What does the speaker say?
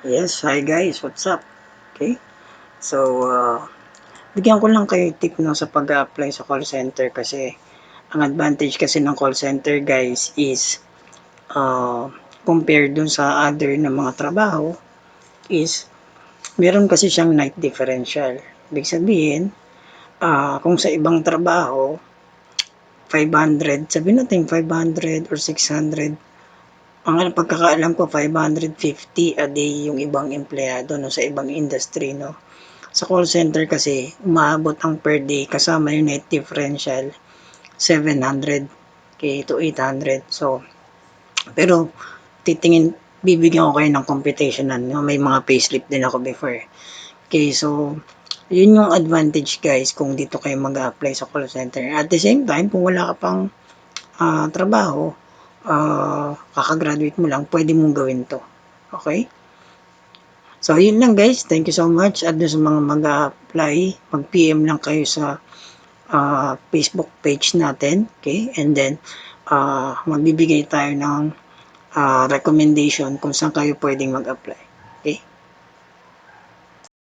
Yes, hi guys, what's up? Okay, so bigyan ko lang kayo tip no sa pag-apply sa call center kasi ang advantage kasi ng call center guys is compared dun sa other na mga trabaho is meron kasi siyang night differential. Ibig sabihin, kung sa ibang trabaho 500, sabihin natin 500 or 600. Ang pagkakaalam ko 550 a day yung ibang empleyado no sa ibang industry no. Sa call center kasi, umaabot ang per day kasama yung net differential 700 to 800. So, pero bibigyan ko kayo ng computation no? May mga payslip din ako before. Okay, so, yun yung advantage guys kung dito kayo mag-apply sa call center. At the same time, kung wala ka pang trabaho, kakagraduate mo lang, pwede mong gawin to. Okay? So, yun lang guys. Thank you so much. At sa mga mag-apply, mag-PM lang kayo sa Facebook page natin. Okay? And then, magbibigay tayo ng recommendation kung saan kayo pwedeng mag-apply. Okay?